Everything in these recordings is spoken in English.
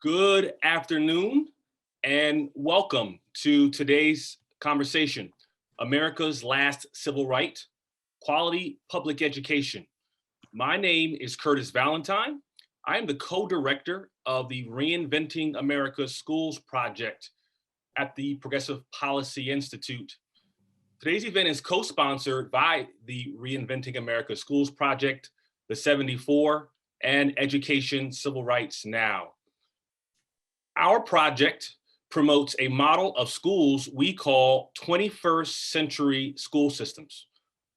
Good afternoon and welcome to today's conversation, America's Last Civil Right, Quality Public Education. My name is Curtis Valentine. I am the co-director of the Reinventing America's Schools project at the Progressive Policy Institute. Today's event is co-sponsored by the Reinventing America's Schools project, the 74, and Education Civil Rights Now. Our project promotes a model of schools we call 21st century school systems,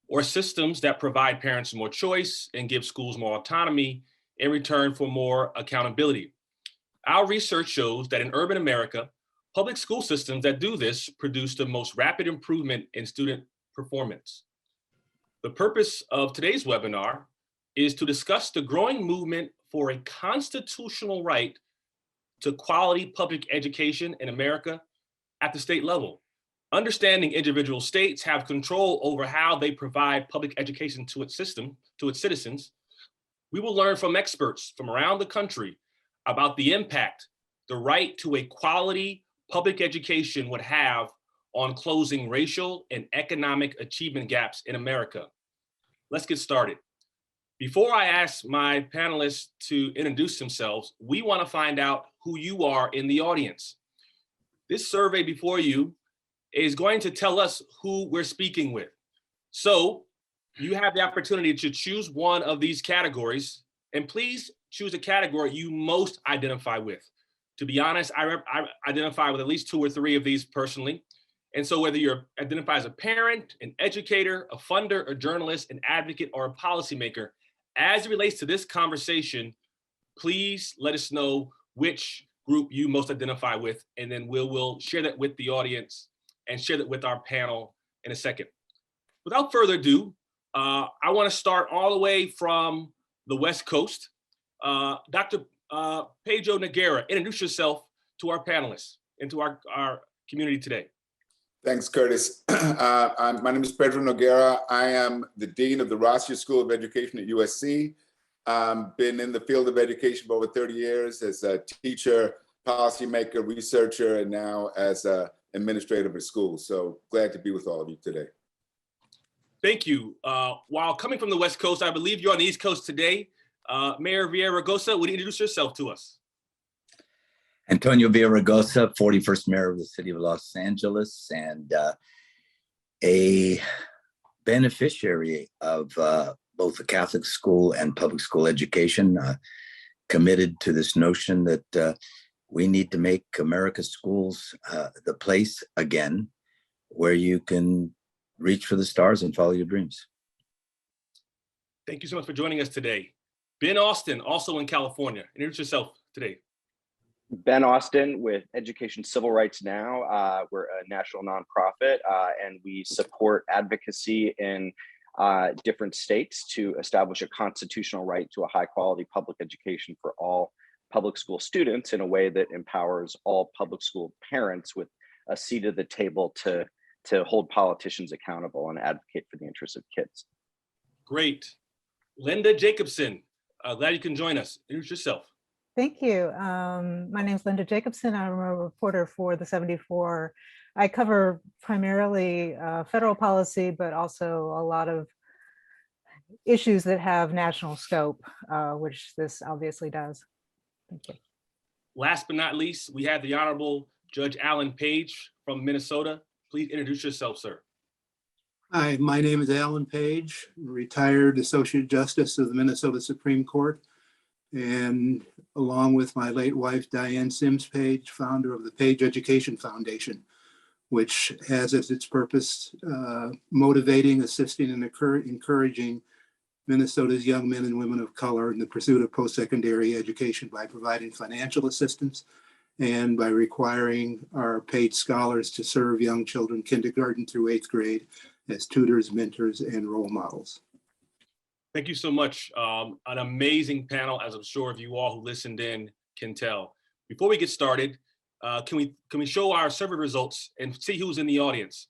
or systems that provide parents more choice and give schools more autonomy in return for more accountability. Our research shows that in urban America, public school systems that do this produce the most rapid improvement in student performance. The purpose of today's webinar is to discuss the growing movement for a constitutional right to quality public education in America at the state level. Understanding individual states have control over how they provide public education to its system, to its citizens, we will learn from experts from around the country about the impact the right to a quality public education would have on closing racial and economic achievement gaps in America. Let's get started. Before I ask my panelists to introduce themselves, we want to find out who you are in the audience. This survey before you is going to tell us who we're speaking with. So you have the opportunity to choose one of these categories, and please choose a category you most identify with. To be honest, I identify with at least 2 or 3 of these personally. And so whether you identify as a parent, an educator, a funder, a journalist, an advocate, or a policymaker, as it relates to this conversation, please let us know which group you most identify with, and then we'll share that with the audience and share that with our panel in a second. Without further ado, I want to start all the way from the West Coast. Dr. Pedro Noguera, introduce yourself to our panelists and to our community today. Thanks, Curtis. My name is Pedro Noguera. I am the Dean of the Rossier School of Education at USC. Been in the field of education for over 30 years as a teacher, policymaker, researcher, and now as an administrator of a school. So glad to be with all of you today. Thank you. While coming from the West Coast, I believe you're on the East Coast today. Mayor Villaraigosa, would you introduce yourself to us? Antonio Villaraigosa, 41st Mayor of the City of Los Angeles, and a beneficiary of both the Catholic school and public school education, committed to this notion that we need to make America's schools the place again where you can reach for the stars and follow your dreams. Thank you so much for joining us today. Ben Austin, also in California. Introduce yourself today. Ben Austin with Education Civil Rights Now. We're a national nonprofit and we support advocacy in different states to establish a constitutional right to a high quality public education for all public school students in a way that empowers all public school parents with a seat at the table to hold politicians accountable and advocate for the interests of kids. Great. Linda Jacobson, glad you can join us. Introduce yourself. Thank you. My name is Linda Jacobson. I'm a reporter for the 74. I cover primarily federal policy, but also a lot of issues that have national scope, which this obviously does. Thank you. Last but not least, we have the Honorable Judge Alan Page from Minnesota. Please introduce yourself, sir. Hi, my name is Alan Page, retired Associate Justice of the Minnesota Supreme Court, and along with my late wife, Diane Sims Page, founder of the Page Education Foundation, which has as its purpose motivating, assisting, and encouraging Minnesota's young men and women of color in the pursuit of post-secondary education by providing financial assistance and by requiring our paid scholars to serve young children kindergarten through 8th grade as tutors, mentors, and role models. Thank you so much. An amazing panel, as I'm sure of you all who listened in can tell. Before we get started, can we show our survey results and see who's in the audience?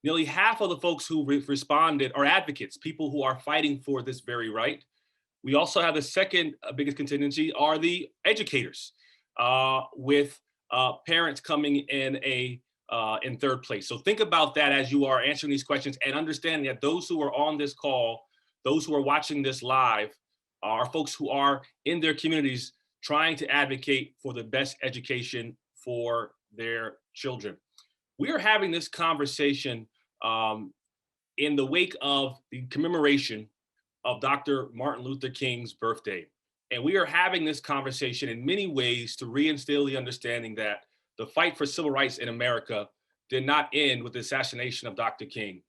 Nearly half of the folks who responded are advocates, people who are fighting for this very right. We also have the second biggest contingency are the educators. with parents coming in third place. So think about that as you are answering these questions, and understanding that those who are on this call, those who are watching this live, are folks who are in their communities trying to advocate for the best education for their children. We are having this conversation in the wake of the commemoration of Dr. Martin Luther King's birthday. And we are having this conversation in many ways to reinstill the understanding that the fight for civil rights in America did not end with the assassination of Dr. King.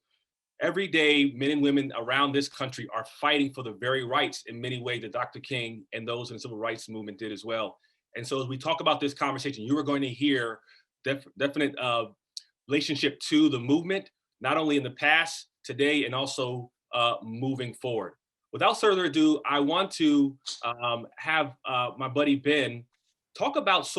Every day, men and women around this country are fighting for the very rights in many ways that Dr. King and those in the civil rights movement did as well. And so as we talk about this conversation, you are going to hear definite relationship to the movement, not only in the past, today, and also moving forward. Without further ado, I want to have my buddy Ben talk about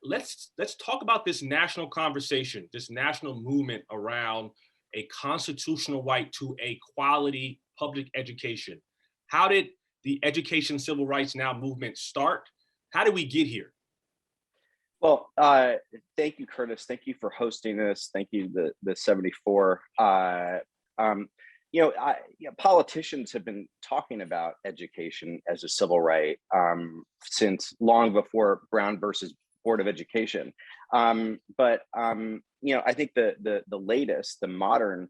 let's talk about this national conversation, this national movement around a constitutional right to a quality public education. How did the Education Civil Rights Now movement start? How did we get here? Well, thank you, Curtis. Thank you for hosting this. Thank you, the 74. Politicians have been talking about education as a civil right since long before Brown versus Board of Education. I think the latest, the modern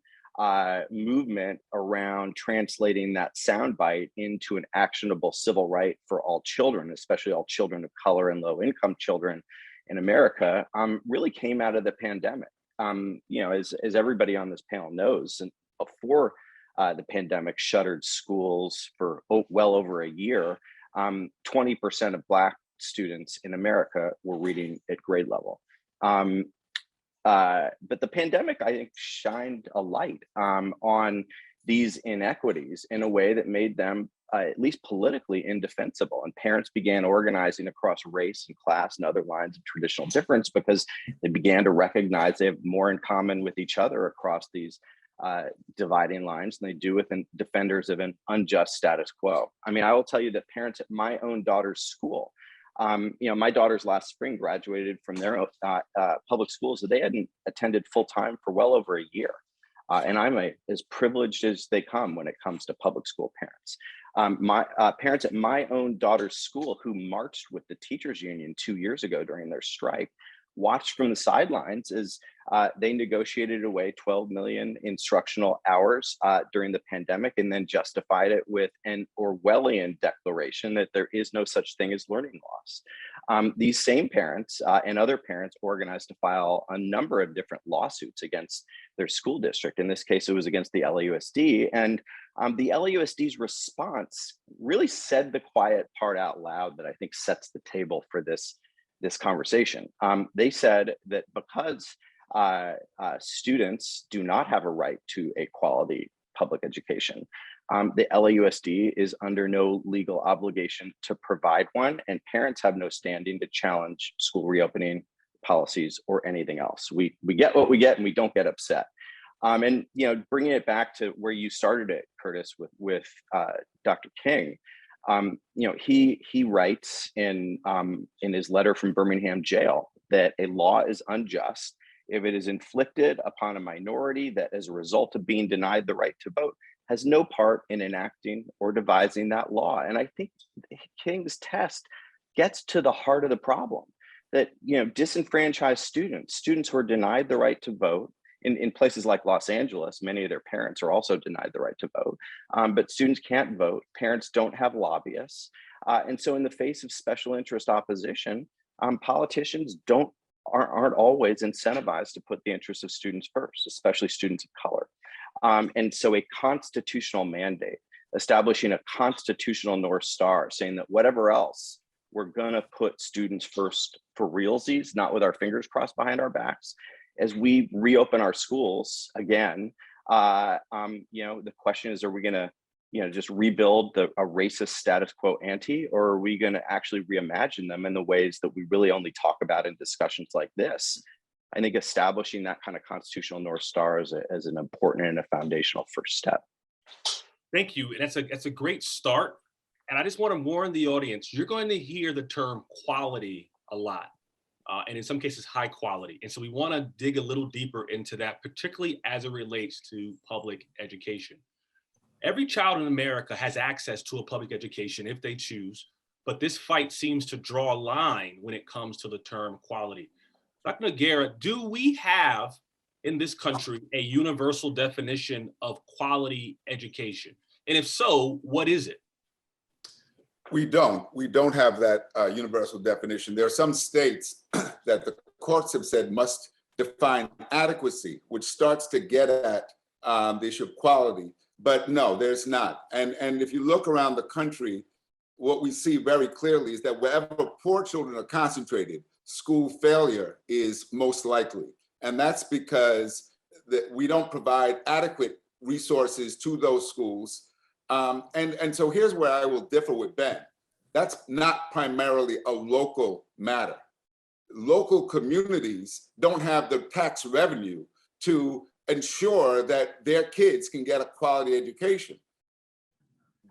movement around translating that soundbite into an actionable civil right for all children, especially all children of color and low-income children in America, really came out of the pandemic. As everybody on this panel knows, and before the pandemic shuttered schools for well over a year, 20% of Black students in America were reading at grade level. But the pandemic, I think, shined a light on these inequities in a way that made them at least politically indefensible. And parents began organizing across race and class and other lines of traditional difference because they began to recognize they have more in common with each other across these dividing lines than they do with defenders of an unjust status quo. I mean, I will tell you that parents at my own daughter's school, my daughters last spring graduated from their public schools that they hadn't attended full time for well over a year. And I'm as privileged as they come when it comes to public school parents. My parents at my own daughter's school who marched with the teachers union 2 years ago during their strike watched from the sidelines as they negotiated away 12 million instructional hours during the pandemic and then justified it with an Orwellian declaration that there is no such thing as learning loss. These same parents and other parents organized to file a number of different lawsuits against their school district. In this case, it was against the LAUSD. And the LAUSD's response really said the quiet part out loud that I think sets the table for this conversation. They said that because students do not have a right to a quality public education, the LAUSD is under no legal obligation to provide one, and parents have no standing to challenge school reopening policies or anything else. We get what we get and we don't get upset. And bringing it back to where you started it, Curtis, with Dr. King, he writes in his letter from Birmingham jail that a law is unjust if it is inflicted upon a minority that, as a result of being denied the right to vote, has no part in enacting or devising that law. And I think King's test gets to the heart of the problem, that disenfranchised students who are denied the right to vote in places like Los Angeles, many of their parents are also denied the right to vote, but students can't vote. Parents don't have lobbyists. And so in the face of special interest opposition, politicians aren't always incentivized to put the interests of students first, especially students of color. And so a constitutional mandate, establishing a constitutional North Star, saying that whatever else, we're gonna put students first for realsies, not with our fingers crossed behind our backs. As we reopen our schools again, the question is, are we gonna just rebuild a racist status quo ante, or are we gonna actually reimagine them in the ways that we really only talk about in discussions like this? I think establishing that kind of constitutional North Star is an important and a foundational first step. Thank you, and that's a great start. And I just want to warn the audience, you're going to hear the term quality a lot, and in some cases high quality. And so we want to dig a little deeper into that, particularly as it relates to public education. Every child in America has access to a public education if they choose, but this fight seems to draw a line when it comes to the term quality. Dr. Noguera, do we have in this country a universal definition of quality education? And if so, what is it? We don't have that universal definition. There are some states that the courts have said must define adequacy, which starts to get at the issue of quality. But no, there's not. And if you look around the country, what we see very clearly is that wherever poor children are concentrated, school failure is most likely. And that's because we don't provide adequate resources to those schools. And so here's where I will differ with Ben. That's not primarily a local matter. Local communities don't have the tax revenue to ensure that their kids can get a quality education.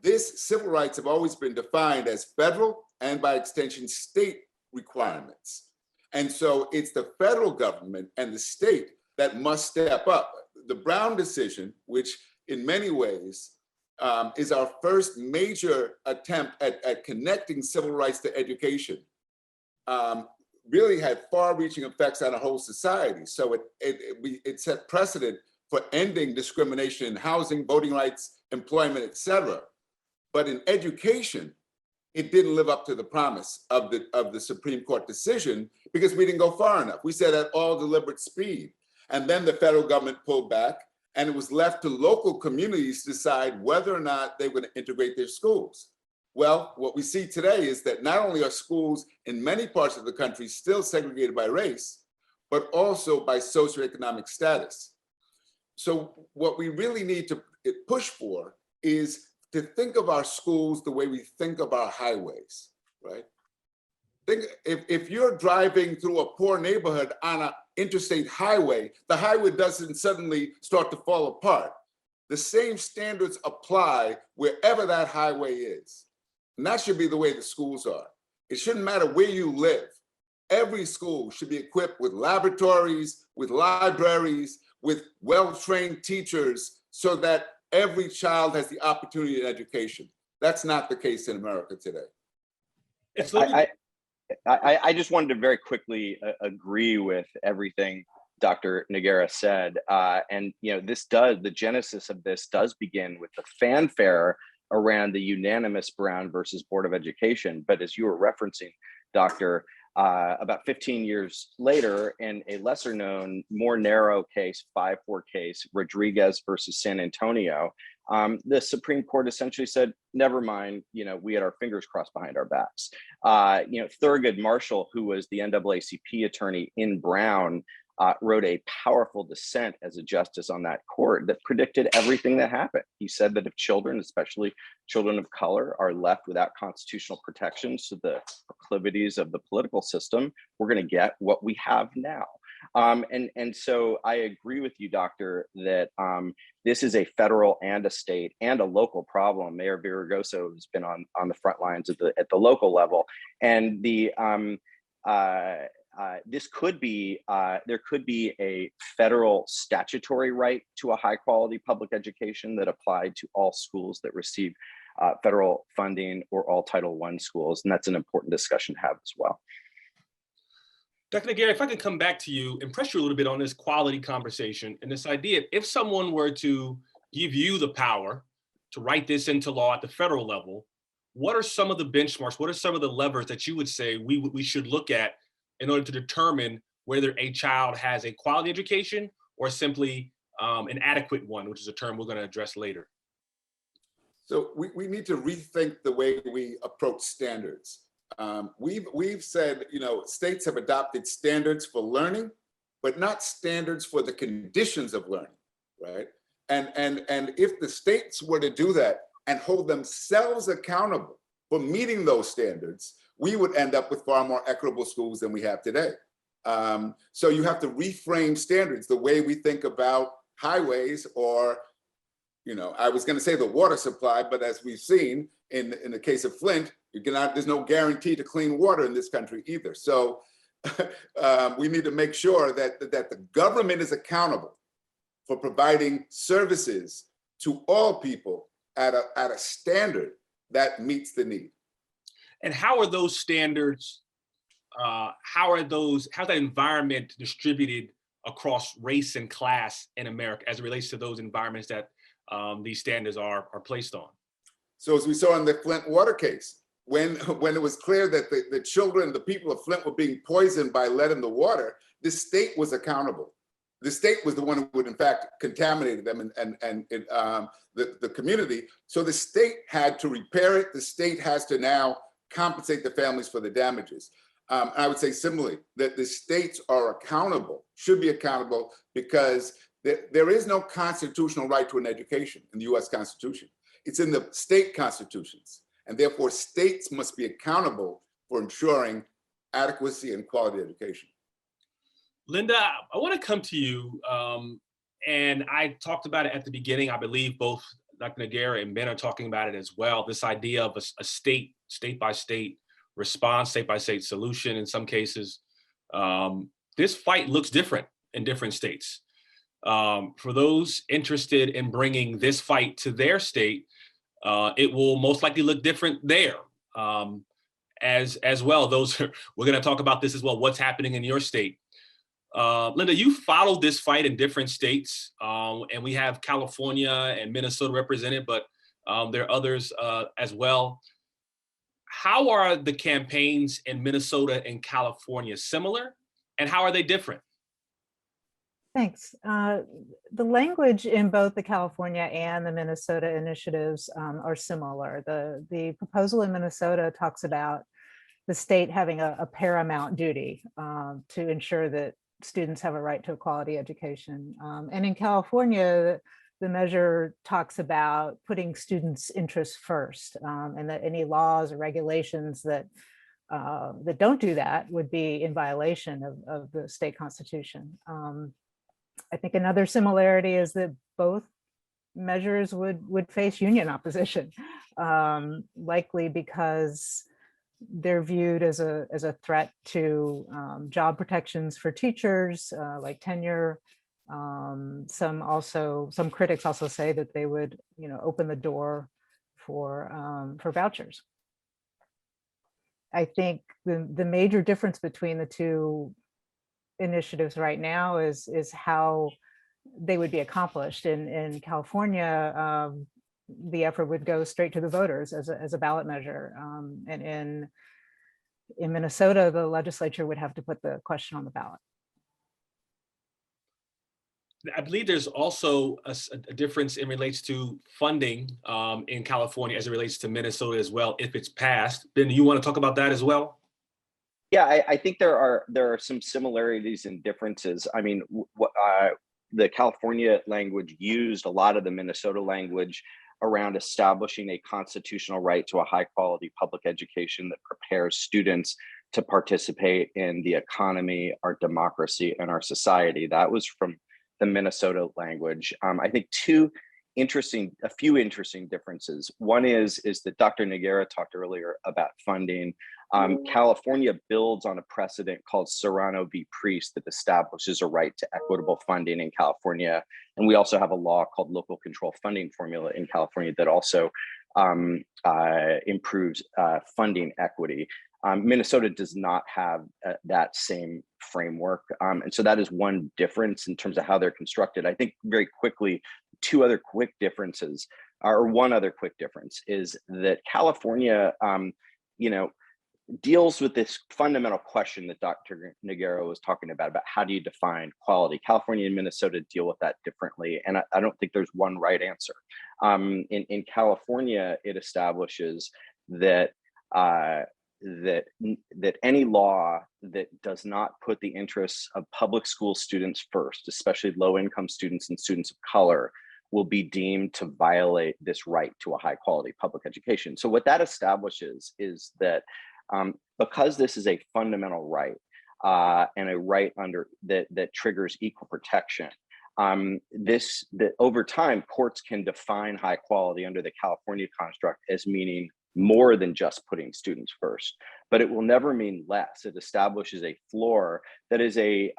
This civil rights have always been defined as federal and by extension state requirements. And so it's the federal government and the state that must step up. The Brown decision, which in many ways is our first major attempt at connecting civil rights to education, really had far-reaching effects on a whole society. So it set precedent for ending discrimination in housing, voting rights, employment, et cetera. But in education, it didn't live up to the promise of the Supreme Court decision because we didn't go far enough. We said at all deliberate speed. And then the federal government pulled back and it was left to local communities to decide whether or not they were going to integrate their schools. Well, what we see today is that not only are schools in many parts of the country still segregated by race, but also by socioeconomic status. So what we really need to push for is to think of our schools the way we think of our highways, right? Think if you're driving through a poor neighborhood on an interstate highway, the highway doesn't suddenly start to fall apart. The same standards apply wherever that highway is. And that should be the way the schools are. It shouldn't matter where you live. Every school should be equipped with laboratories, with libraries, with well-trained teachers so that every child has the opportunity in education. That's not the case in America today. I just wanted to very quickly agree with everything Dr. Noguera said. And the genesis of this does begin with the fanfare around the unanimous Brown versus Board of Education. But as you were referencing, Doctor, about 15 years later, in a lesser known, more narrow case, 5-4 case, Rodriguez versus San Antonio, the Supreme Court essentially said, never mind, we had our fingers crossed behind our backs. Thurgood Marshall, who was the NAACP attorney in Brown, wrote a powerful dissent as a justice on that court that predicted everything that happened. He said that if children, especially children of color, are left without constitutional protections to the proclivities of the political system, we're going to get what we have now. And so I agree with you, Doctor, that this is a federal and a state and a local problem. Mayor Villaraigosa has been on the front lines at the local level, and this could be there could be a federal statutory right to a high quality public education that applied to all schools that receive federal funding, or all Title I schools, and that's an important discussion to have as well. Dr. Noguera, if I could come back to you and press you a little bit on this quality conversation and this idea, if someone were to give you the power to write this into law at the federal level, what are some of the benchmarks? What are some of the levers that you would say we should look at in order to determine whether a child has a quality education or simply an adequate one, which is a term we're going to address later? So we need to rethink the way we approach standards. We've said, states have adopted standards for learning, but not standards for the conditions of learning, right? And if the states were to do that and hold themselves accountable for meeting those standards, we would end up with far more equitable schools than we have today. So you have to reframe standards the way we think about highways, or, I was going to say the water supply, but as we've seen in the case of Flint, There's no guarantee to clean water in this country either. So we need to make sure that the government is accountable for providing services to all people at a standard that meets the need. And how are those standards, how's that environment distributed across race and class in America as it relates to those environments that these standards are placed on? So as we saw in the Flint water case, when it was clear that the children, the people of Flint were being poisoned by lead in the water, the state was accountable. The state was the one who would in fact contaminated them and the community. So the state had to repair it. The state has to now compensate the families for the damages. I would say similarly that the states are accountable, should be accountable, because there is no constitutional right to an education in the US Constitution. It's in the state constitutions. And therefore, states must be accountable for ensuring adequacy and quality education. Linda, I want to come to you. And I talked about it at the beginning. I believe both Dr. Noguera and Ben are talking about it as well. This idea of a state-by-state response, state-by-state solution in some cases. This fight looks different in different states. For those interested in bringing this fight to their state, it will most likely look different there as well. We're going to talk about this as well. What's happening in your state? Linda, you followed this fight in different states, and we have California and Minnesota represented, but there are others as well. How are the campaigns in Minnesota and California similar, and how are they different? Thanks. The language in both the California and the Minnesota initiatives are similar. The proposal in Minnesota talks about the state having a paramount duty to ensure that students have a right to a quality education. And in California, the measure talks about putting students' interests first, and that any laws or regulations that don't do that would be in violation of the state constitution. I think another similarity is that both measures would face union opposition, likely because they're viewed as a threat to job protections for teachers, like tenure. Some critics also say that they would, open the door for vouchers. I think the major difference between the two initiatives right now is how they would be accomplished. In California, the effort would go straight to the voters as a ballot measure, and in Minnesota, the legislature would have to put the question on the ballot. I believe there's also a difference in relates to funding in California as it relates to Minnesota as well, if it's passed. Ben, you want to talk about that as well? Yeah, I think there are some similarities and differences. I mean, the California language used a lot of the Minnesota language around establishing a constitutional right to a high quality public education that prepares students to participate in the economy, our democracy, and our society. That was from the Minnesota language. I think a few interesting differences. One is that Dr. Noguera talked earlier about funding. California builds on a precedent called Serrano v. Priest that establishes a right to equitable funding in California. And we also have a law called Local Control Funding Formula in California that also improves funding equity. Minnesota does not have that same framework. And so that is one difference in terms of how they're constructed. I think very quickly, one other quick difference is that California, deals with this fundamental question that Dr. Noguera was talking about how do you define quality? California and Minnesota deal with that differently. And I don't think there's one right answer. In California, it establishes that any law that does not put the interests of public school students first, especially low-income students and students of color, will be deemed to violate this right to a high-quality public education. So what that establishes is that because this is a fundamental right and a right under that triggers equal protection, that over time courts can define high quality under the California construct as meaning more than just putting students first, but it will never mean less. It establishes a floor that is a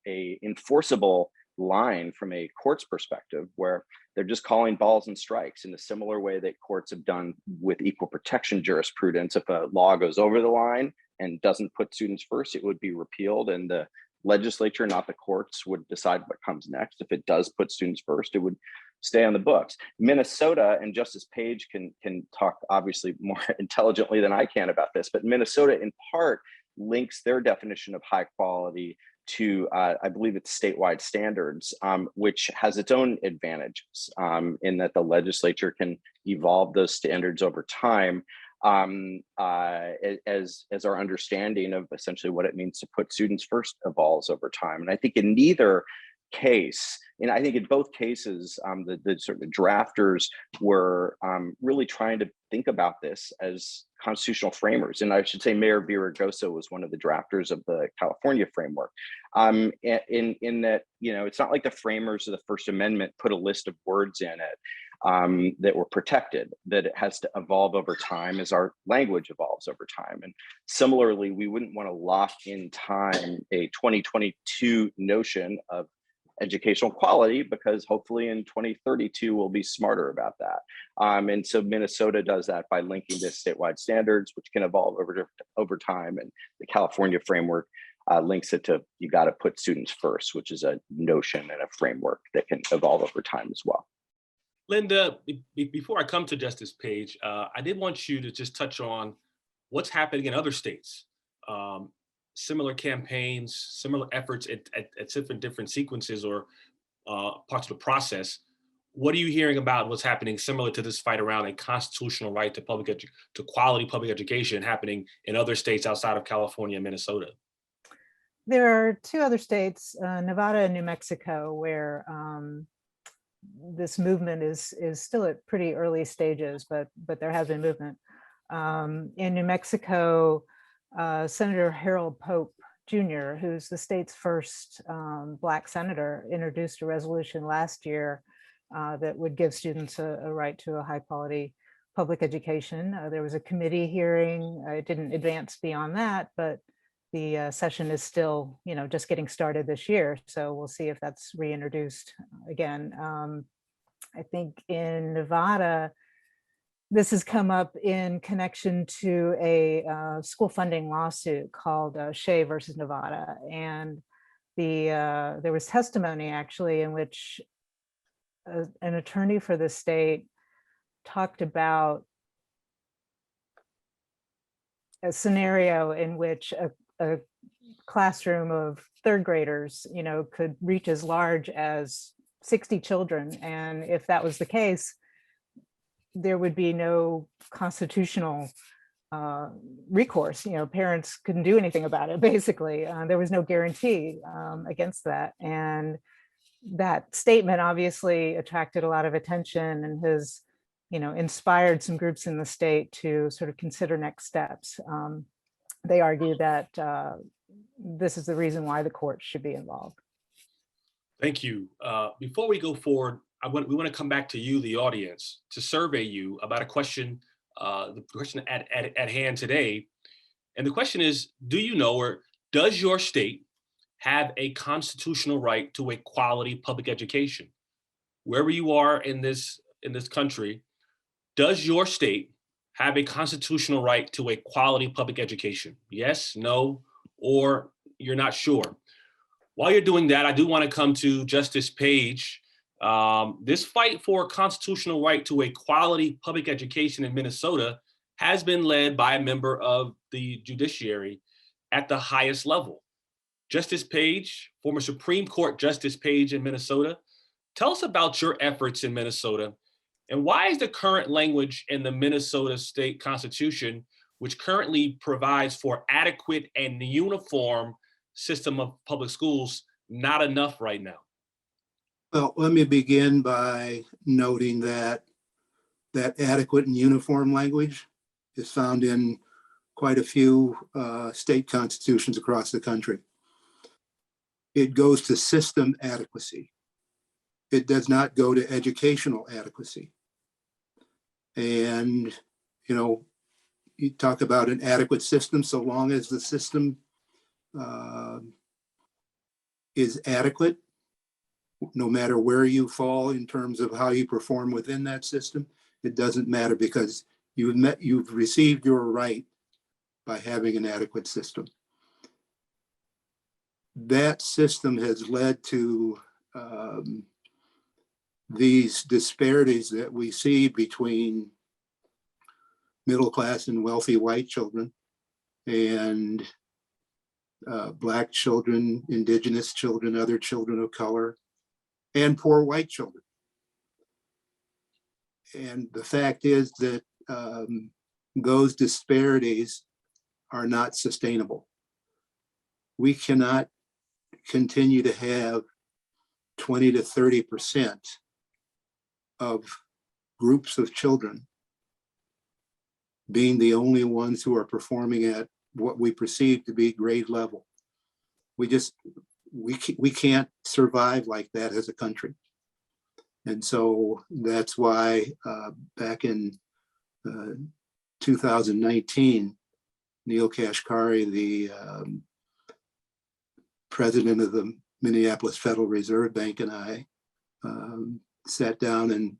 enforceable line from a court's perspective, where they're just calling balls and strikes in a similar way that courts have done with equal protection jurisprudence. If a law goes over the line and doesn't put students first, it would be repealed, and the legislature, not the courts, would decide what comes next. If it does put students first, it would stay on the books. Minnesota, and Justice Page can talk obviously more intelligently than I can about this, but Minnesota in part links their definition of high quality to, I believe it's statewide standards, which has its own advantages in that the legislature can evolve those standards over time as our understanding of essentially what it means to put students first evolves over time. And I think in neither case, and I think in both cases, the sort of drafters were really trying to think about this as constitutional framers. And I should say Mayor Villaraigosa was one of the drafters of the California framework. In that, it's not like the framers of the First Amendment put a list of words in it that were protected, that it has to evolve over time as our language evolves over time. And similarly, we wouldn't want to lock in time a 2022 notion of educational quality, because hopefully in 2032 we'll be smarter about that. And so Minnesota does that by linking this statewide standards, which can evolve over time. And the California framework links it to, you got to put students first, which is a notion and a framework that can evolve over time as well. Linda, before I come to Justice Page, I did want you to just touch on what's happening in other states. Similar campaigns, similar efforts at different sequences or parts of the process. What are you hearing about what's happening similar to this fight around a constitutional right to quality public education happening in other states outside of California and Minnesota? There are two other states, Nevada and New Mexico, where this movement is still at pretty early stages, but there has been movement. In New Mexico, Senator Harold Pope Jr., who's the state's first Black senator, introduced a resolution last year that would give students a right to a high quality public education. There was a committee hearing. It didn't advance beyond that, but the session is still, just getting started this year. So we'll see if that's reintroduced again. I think in Nevada, this has come up in connection to a school funding lawsuit called Shea versus Nevada. And there was testimony actually in which an attorney for the state talked about a scenario in which a classroom of third graders, could reach as large as 60 children. And if that was the case, there would be no constitutional recourse. Parents couldn't do anything about it, basically. There was no guarantee against that. And that statement obviously attracted a lot of attention and has, inspired some groups in the state to sort of consider next steps. They argue that this is the reason why the courts should be involved. Thank you. Before we go forward, we want to come back to you, the audience, to survey you about a question, the question at hand today. And the question is, do you know, or does your state have a constitutional right to a quality public education? Wherever you are in this country, does your state have a constitutional right to a quality public education? Yes, no, or you're not sure. While you're doing that, I do want to come to Justice Page. This fight for a constitutional right to a quality public education in Minnesota has been led by a member of the judiciary at the highest level. Justice Page, former Supreme Court Justice Page in Minnesota, tell us about your efforts in Minnesota, and why is the current language in the Minnesota State Constitution, which currently provides for adequate and uniform system of public schools, not enough right now? Well, let me begin by noting that adequate and uniform language is found in quite a few state constitutions across the country. It goes to system adequacy. It does not go to educational adequacy. And you know, you talk about an adequate system, so long as the system is adequate, no matter where you fall in terms of how you perform within that system, it doesn't matter, because you've received your right by having an adequate system. That system has led to these disparities that we see between middle class and wealthy white children, and Black children, indigenous children, other children of color, and poor white children. And the fact is that those disparities are not sustainable. We cannot continue to have 20 to 30% of groups of children being the only ones who are performing at what we perceive to be grade level. We can't survive like that as a country. And so that's why back in 2019, Neil Kashkari, the president of the Minneapolis Federal Reserve Bank, and I sat down and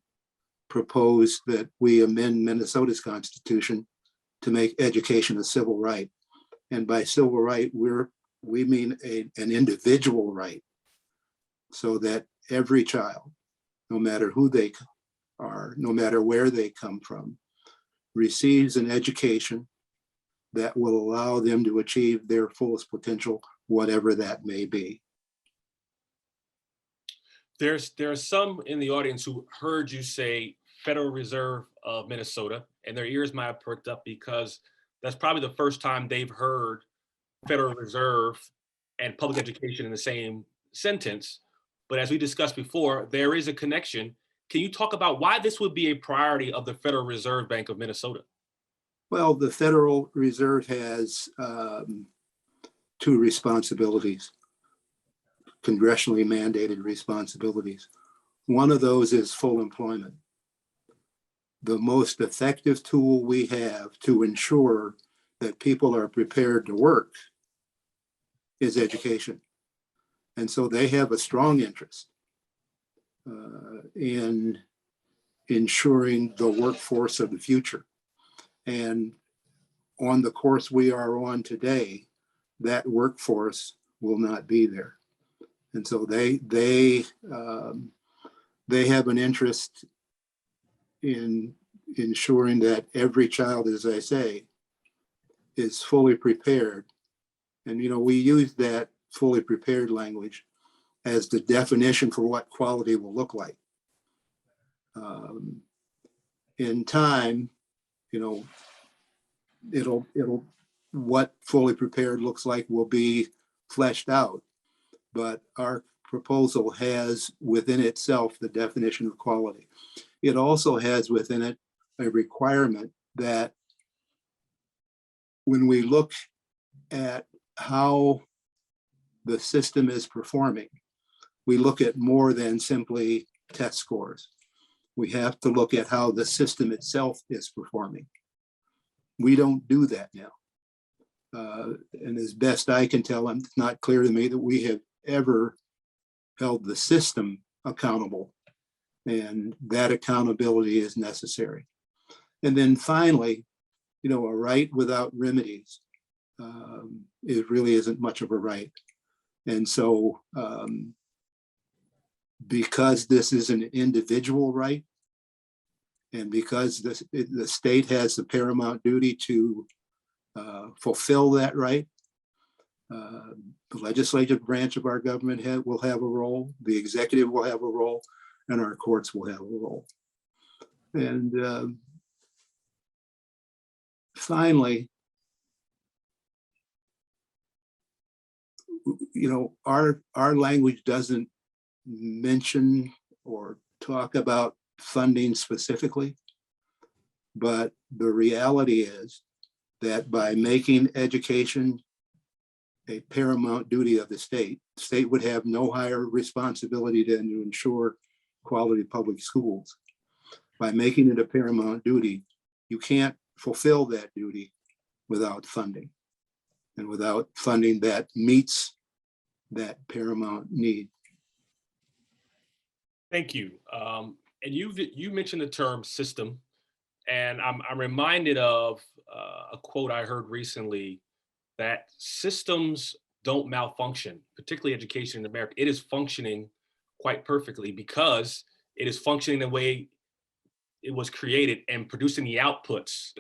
proposed that we amend Minnesota's constitution to make education a civil right. And by civil right, we mean an individual right, so that every child, no matter who they are, no matter where they come from, receives an education that will allow them to achieve their fullest potential, whatever that may be. There are some in the audience who heard you say Federal Reserve of Minnesota, and their ears might have perked up, because that's probably the first time they've heard Federal Reserve and public education in the same sentence. But as we discussed before, there is a connection. Can you talk about why this would be a priority of the Federal Reserve Bank of Minnesota? Well, the Federal Reserve has two responsibilities, congressionally mandated responsibilities. One of those is full employment. The most effective tool we have to ensure that people are prepared to work is education. And so they have a strong interest in ensuring the workforce of the future. And on the course we are on today, that workforce will not be there. And so they have an interest in ensuring that every child, as I say, is fully prepared. And, you know, we use that fully prepared language as the definition for what quality will look like. In time, you know, it'll what fully prepared looks like will be fleshed out. But our proposal has within itself the definition of quality. It also has within it a requirement that when we look at how the system is performing, we look at more than simply test scores. We have to look at how the system itself is performing. We don't do that now. And as best I can tell, it's not clear to me that we have ever held the system accountable, and that accountability is necessary. And then finally, you know, a right without remedies, it really isn't much of a right. And so because this is an individual right, and because the state has the paramount duty to fulfill that right, the legislative branch of our government will have a role, the executive will have a role, and our courts will have a role. And finally, you know, our language doesn't mention or talk about funding specifically, but the reality is that by making education a paramount duty of the state would have no higher responsibility than to ensure quality public schools. By making it a paramount duty, you can't fulfill that duty without funding, and without funding that meets that paramount need. Thank you. And you mentioned the term system, and I'm reminded of a quote I heard recently that systems don't malfunction, particularly education in America. It is functioning quite perfectly because it is functioning the way it was created and producing the outputs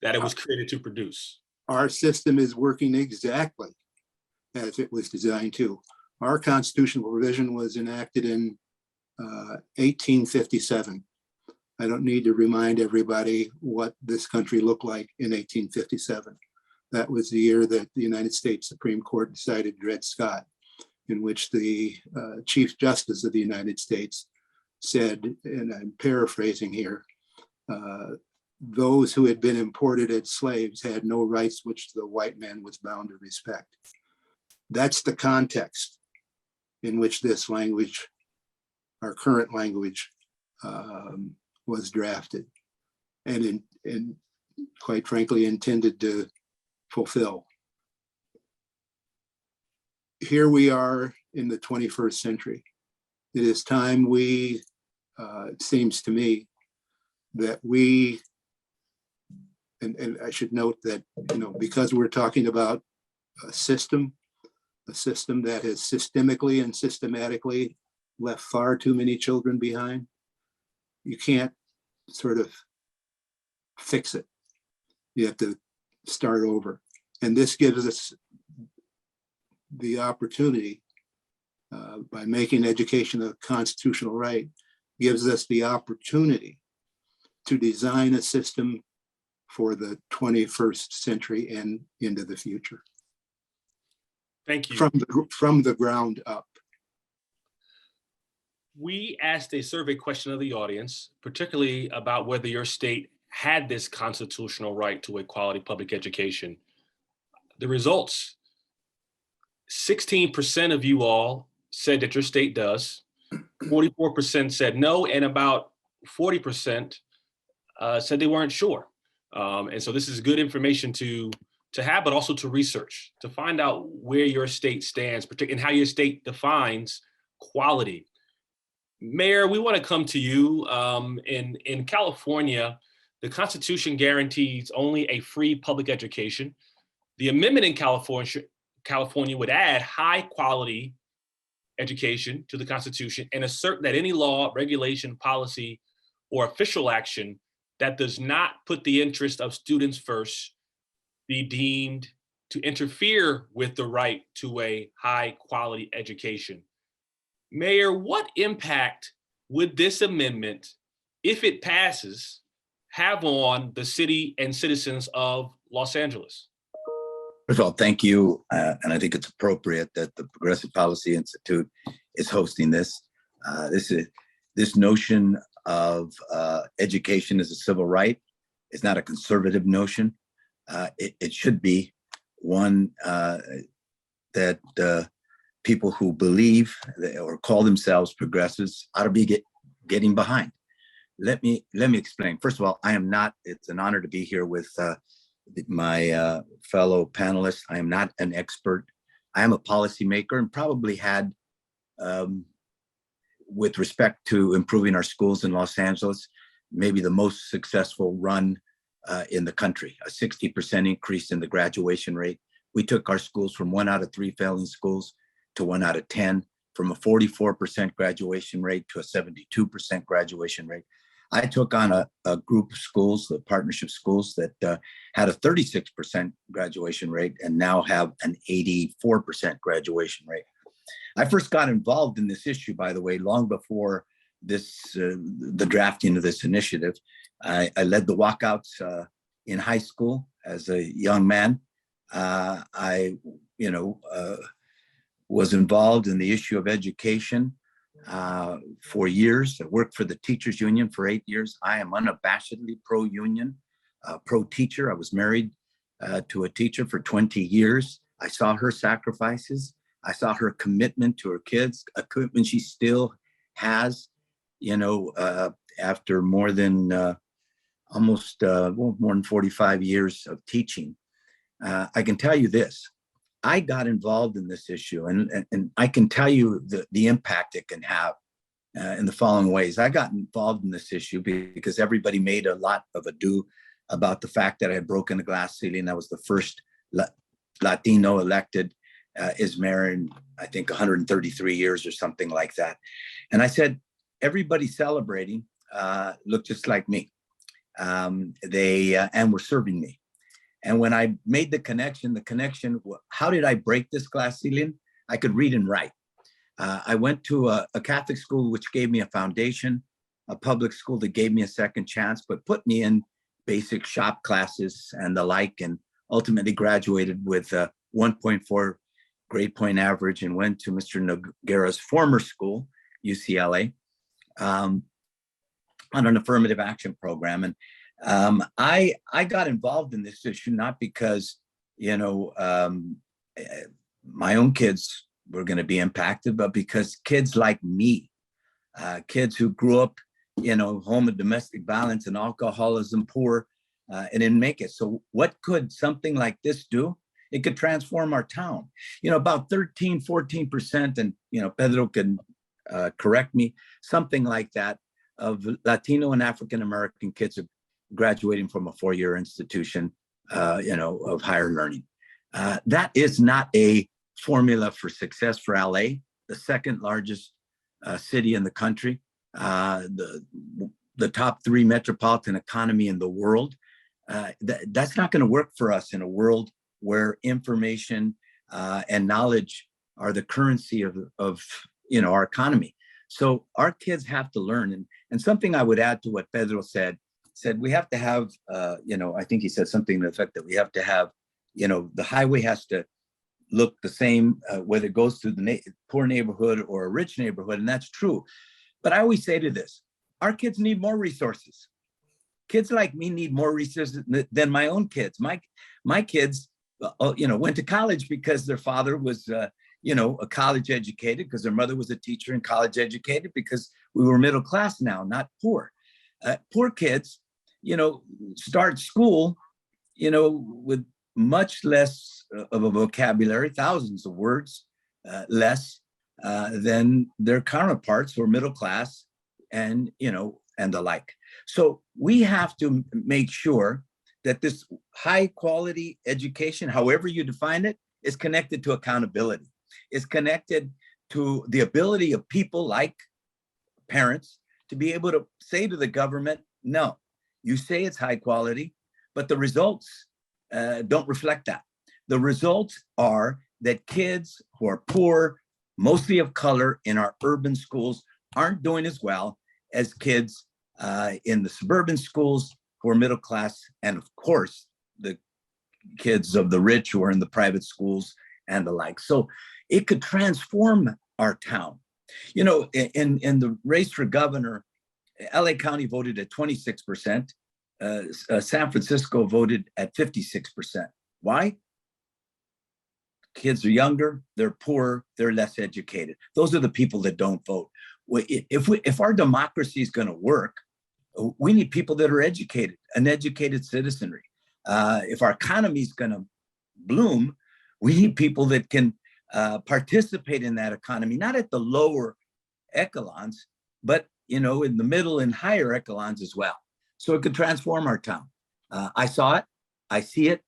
that it was created to produce. Our system is working exactly as it was designed to. Our constitutional provision was enacted in 1857. I don't need to remind everybody what this country looked like in 1857. That was the year that the United States Supreme Court decided Dred Scott, in which the Chief Justice of the United States said, and I'm paraphrasing here, those who had been imported as slaves had no rights which the white man was bound to respect. That's the context in which this language, our current language, was drafted and quite frankly intended to fulfill. Here we are in the 21st century. It is time we, it seems to me, that we, and I should note that, because we're talking about a system that has systemically and systematically left far too many children behind, you can't sort of fix it. You have to start over. And this gives us the opportunity, by making education a constitutional right, gives us the opportunity to design a system for the 21st century and into the future. Thank you. From the ground up. We asked a survey question of the audience, particularly about whether your state had this constitutional right to a quality public education. The results, 16% of you all said that your state does, 44% said no, and about 40% said they weren't sure. And so this is good information to have, but also to research, to find out where your state stands, particularly and how your state defines quality. Mayor, we want to come to you. In California, the Constitution guarantees only a free public education. The amendment in California would add high quality education to the Constitution and assert that any law, regulation, policy, or official action that does not put the interest of students first be deemed to interfere with the right to a high quality education. Mayor, what impact would this amendment, if it passes, have on the city and citizens of Los Angeles? First of all, thank you. And I think it's appropriate that the Progressive Policy Institute is hosting this. This notion of education as a civil right is not a conservative notion. It should be one that people who believe or call themselves progressives ought to be getting behind. Let me explain. First of all, it's an honor to be here with my fellow panelists. I am not an expert. I am a policymaker and probably had, with respect to improving our schools in Los Angeles, maybe the most successful run in the country, a 60% increase in the graduation rate. We took our schools from 1 out of 3 failing schools to 1 out of 10, from a 44% graduation rate to a 72% graduation rate. I took on a group of schools, the partnership schools, that had a 36% graduation rate and now have an 84% graduation rate. I first got involved in this issue, by the way, long before the drafting of this initiative. I led the walkouts in high school as a young man. I was involved in the issue of education for years. I worked for the teachers union for 8 years. I am unabashedly pro-union, pro-teacher. I was married to a teacher for 20 years. I saw her sacrifices. I saw her commitment to her kids, a commitment she still has, after more than almost more than 45 years of teaching, I can tell you this. I got involved in this issue, and I can tell you the impact it can have in the following ways. I got involved in this issue because everybody made a lot of ado about the fact that I had broken the glass ceiling. I was the first Latino elected as mayor in, I think, 133 years or something like that. And I said, everybody celebrating looked just like me. And were serving me. And when I made the connection, how did I break this glass ceiling? I could read and write. I went to a Catholic school, which gave me a foundation, a public school that gave me a second chance, but put me in basic shop classes and the like, and ultimately graduated with a 1.4 grade point average and went to Mr. Noguera's former school, UCLA, on an affirmative action program. And I got involved in this issue not because, my own kids were going to be impacted, but because kids like me, kids who grew up, home of domestic violence and alcoholism, poor, and didn't make it. So what could something like this do? It could transform our town. About 14%, and, Pedro can correct me, something like that, of Latino and African-American kids are graduating from a four-year institution, of higher learning. That is not a formula for success for LA, the second largest city in the country, the top 3 metropolitan economy in the world. That's not going to work for us in a world where information and knowledge are the currency of our economy. So our kids have to learn. And something I would add to what Pedro said we have to have, I think he said something to the effect that we have to have, the highway has to look the same, whether it goes through the poor neighborhood or a rich neighborhood. And that's true. But I always say to this, our kids need more resources. Kids like me need more resources than my own kids. My kids, went to college because their father was, a college educated, because their mother was a teacher and college educated, because we were middle class now, not poor. Poor kids, start school, with much less of a vocabulary, thousands of words less than their counterparts who are middle class and, and the like. So we have to make sure that this high quality education, however you define it, is connected to accountability, is connected to the ability of people like parents to be able to say to the government, no, you say it's high quality, but the results don't reflect that. The results are that kids who are poor, mostly of color, in our urban schools aren't doing as well as kids in the suburban schools who are middle class, and of course, the kids of the rich who are in the private schools and the like. So it could transform our town. In the race for governor, LA County voted at 26%. San Francisco voted at 56%. Why? Kids are younger, they're poorer, they're less educated. Those are the people that don't vote. If our democracy is going to work, we need people that are educated, an educated citizenry. If our economy is going to bloom, we need people that can participate in that economy, not at the lower echelons, but in the middle and higher echelons as well. So it could transform our town. I saw it, I see it,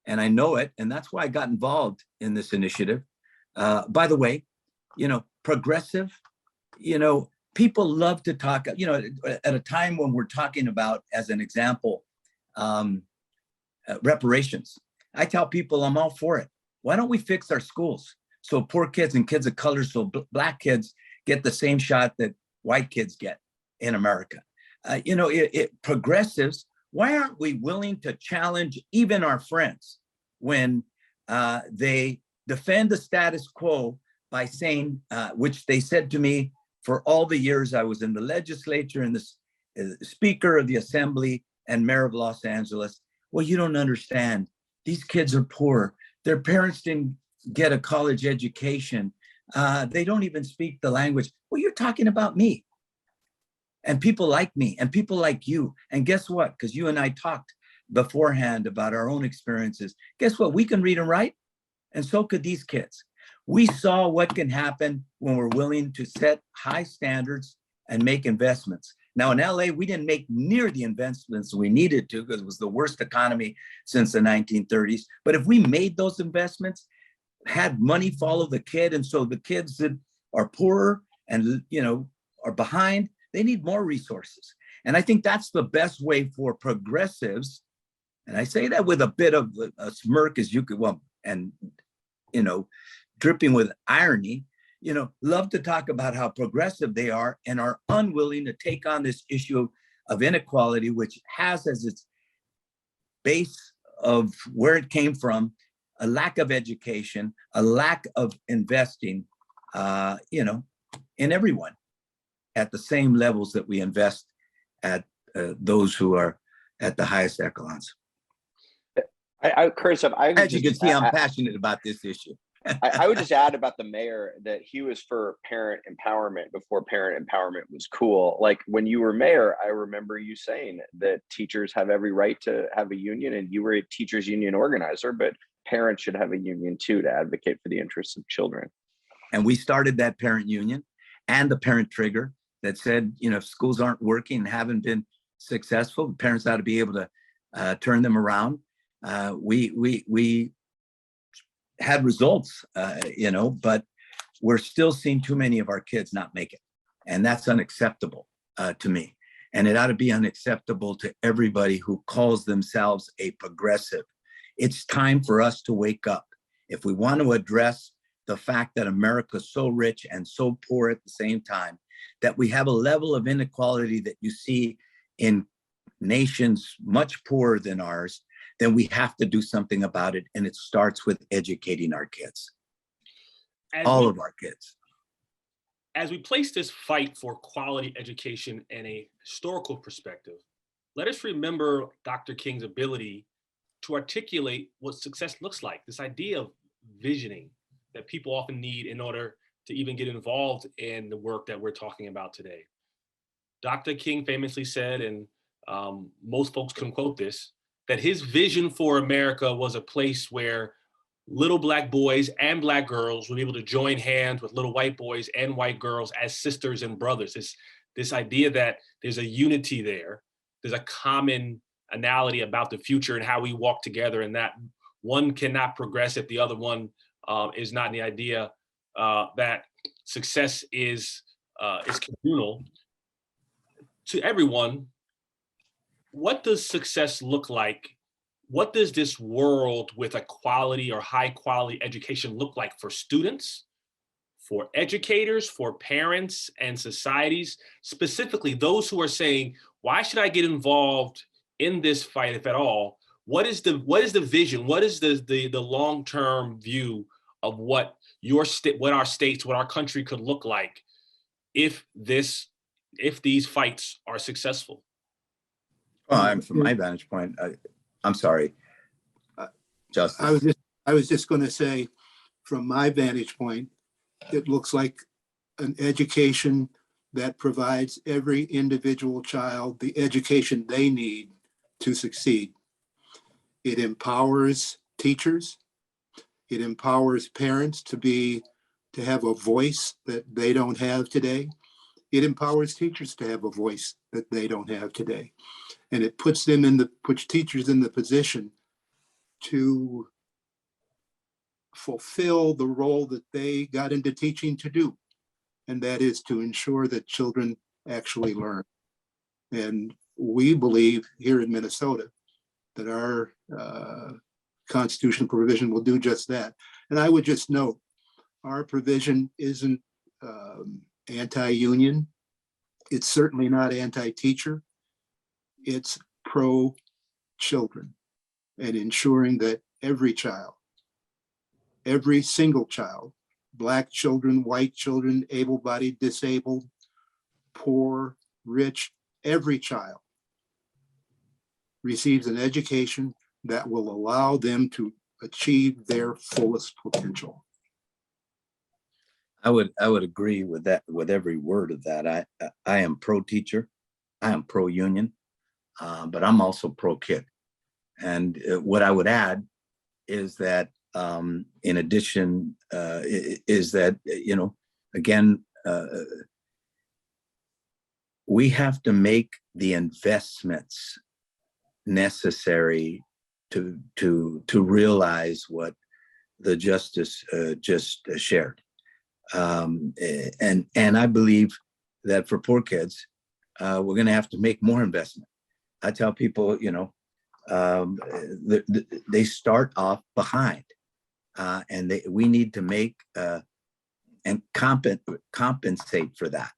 and I know it, and that's why I got involved in this initiative. By the way, progressive, people love to talk, at a time when we're talking about, as an example, reparations. I tell people I'm all for it. Why don't we fix our schools so poor kids and kids of color, so Black kids get the same shot that white kids get in America? Progressives, why aren't we willing to challenge even our friends when they defend the status quo by saying, which they said to me for all the years I was in the legislature and the Speaker of the Assembly and Mayor of Los Angeles, well, you don't understand. These kids are poor. Their parents didn't get a college education. They don't even speak the language. Well, you're talking about me. and people like me and people like you. And guess what? Because you and I talked beforehand about our own experiences. Guess what? We can read and write, and so could these kids. We saw what can happen when we're willing to set high standards and make investments. Now in LA, we didn't make near the investments we needed to because it was the worst economy since the 1930s. But if we made those investments, had money follow the kid, and so the kids that are poorer and are behind, they need more resources. And I think that's the best way for progressives. And I say that with a bit of a smirk as you could, and dripping with irony, love to talk about how progressive they are and are unwilling to take on this issue of inequality, which has as its base of where it came from a lack of education, a lack of investing, in everyone at the same levels that we invest at those who are at the highest echelons. Curtis, as you can see, I'm passionate about this issue. I would just add about the mayor that he was for parent empowerment before parent empowerment was cool. Like when you were mayor, I remember you saying that teachers have every right to have a union, and you were a teachers union organizer, but parents should have a union too to advocate for the interests of children. And we started that parent union and the parent trigger that said, if schools aren't working and haven't been successful, parents ought to be able to turn them around. We had results, but we're still seeing too many of our kids not make it. And that's unacceptable to me. And it ought to be unacceptable to everybody who calls themselves a progressive. It's time for us to wake up. If we want to address the fact that America is so rich and so poor at the same time, that we have a level of inequality that you see in nations much poorer than ours, then we have to do something about it. And it starts with educating our kids, all of our kids. As we place this fight for quality education in a historical perspective, let us remember Dr. King's ability to articulate what success looks like, this idea of visioning that people often need in order to even get involved in the work that we're talking about today. Dr. King famously said, and most folks can quote this, that his vision for America was a place where little Black boys and Black girls would be able to join hands with little white boys and white girls as sisters and brothers. This idea that there's a unity there, there's a commonality about the future and how we walk together, and that one cannot progress if the other one is not. The idea that success is communal. To everyone, what does success look like? What does this world with a quality or high quality education look like for students, for educators, for parents and societies, specifically those who are saying, why should I get involved in this fight, if at all? What is the vision? What is the long-term view of what our states, what our country could look like if these fights are successful? Well, from my vantage point, I'm sorry, Justice. I was just going to say, from my vantage point, it looks like an education that provides every individual child the education they need to succeed. It empowers teachers. It empowers parents to have a voice that they don't have today. It empowers teachers to have a voice that they don't have today. And it puts teachers in the position to fulfill the role that they got into teaching to do. And that is to ensure that children actually learn. And we believe here in Minnesota that our constitutional provision will do just that. And I would just note, our provision isn't anti-union. It's certainly not anti-teacher. It's pro-children and ensuring that every child, every single child, Black children, white children, able-bodied, disabled, poor, rich, every child receives an education that will allow them to achieve their fullest potential. I would agree with that, with every word of that. I am pro teacher, I am pro union, but I'm also pro kid. And what I would add is that, in addition, is that, again, we have to make the investments necessary to realize what the justice just shared. And I believe that for poor kids, we're going to have to make more investment. I tell people, they start off behind, and we need to make and compensate for that.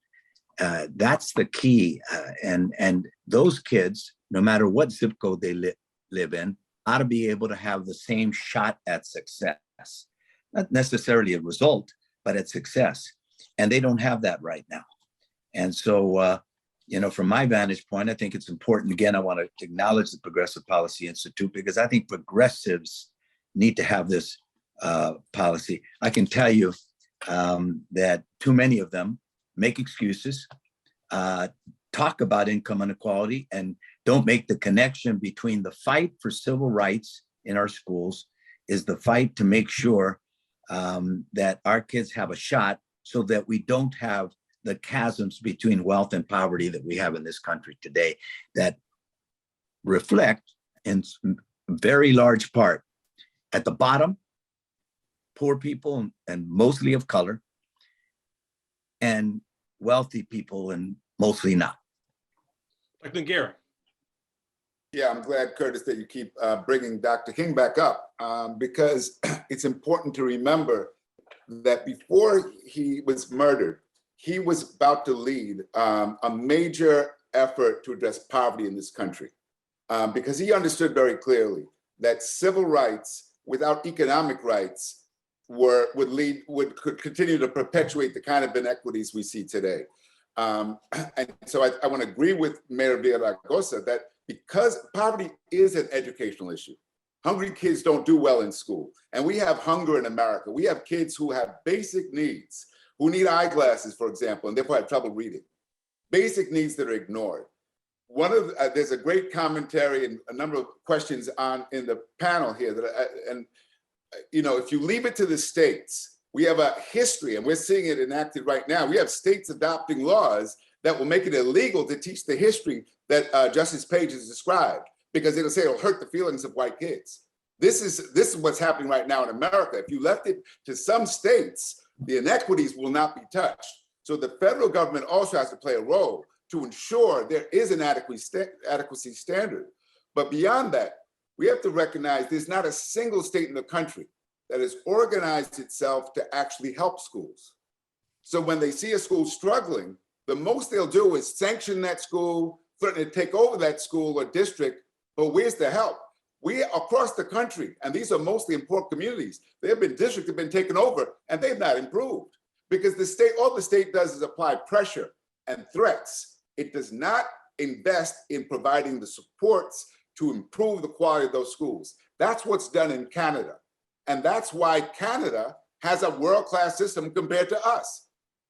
That's the key. And those kids, no matter what zip code they live in, ought to be able to have the same shot at success. Not necessarily a result, but at success. And they don't have that right now. And so, from my vantage point, I think it's important. Again, I want to acknowledge the Progressive Policy Institute, because I think progressives need to have this policy. I can tell you that too many of them make excuses, talk about income inequality, and don't make the connection between the fight for civil rights in our schools is the fight to make sure that our kids have a shot, so that we don't have the chasms between wealth and poverty that we have in this country today, that reflect in very large part at the bottom, poor people and mostly of color, and wealthy people and mostly not. Dr. Noguera. Yeah, I'm glad, Curtis, that you keep bringing Dr. King back up, because it's important to remember that before he was murdered, he was about to lead a major effort to address poverty in this country, because he understood very clearly that civil rights without economic rights could continue to perpetuate the kind of inequities we see today. And so I want to agree with Mayor Villaraigosa that because poverty is an educational issue, hungry kids don't do well in school. And we have hunger in America. We have kids who have basic needs, who need eyeglasses, for example, and therefore have trouble reading. Basic needs that are ignored. There's a great commentary and a number of questions in the panel here if you leave it to the states, we have a history, and we're seeing it enacted right now. We have states adopting laws that will make it illegal to teach the history that Justice Page has described, because it'll say it'll hurt the feelings of white kids. This is what's happening right now in America. If you left it to some states, the inequities will not be touched. So the federal government also has to play a role to ensure there is an adequacy standard. But beyond that, we have to recognize there's not a single state in the country that has organized itself to actually help schools. So when they see a school struggling, the most they'll do is sanction that school, threaten to take over that school or district, but where's the help? We across the country, and these are mostly in poor communities, districts have been taken over and they've not improved, because all the state does is apply pressure and threats. It does not invest in providing the supports to improve the quality of those schools. That's what's done in Canada. And that's why Canada has a world-class system compared to us,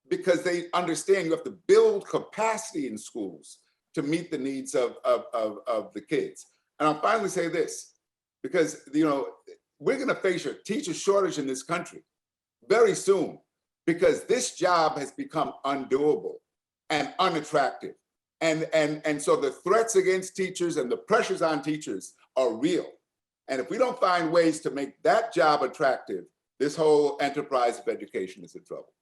because they understand you have to build capacity in schools to meet the needs of the kids. And I'll finally say this, because we're gonna face a teacher shortage in this country very soon, because this job has become undoable and unattractive. And so the threats against teachers and the pressures on teachers are real. And if we don't find ways to make that job attractive, this whole enterprise of education is in trouble.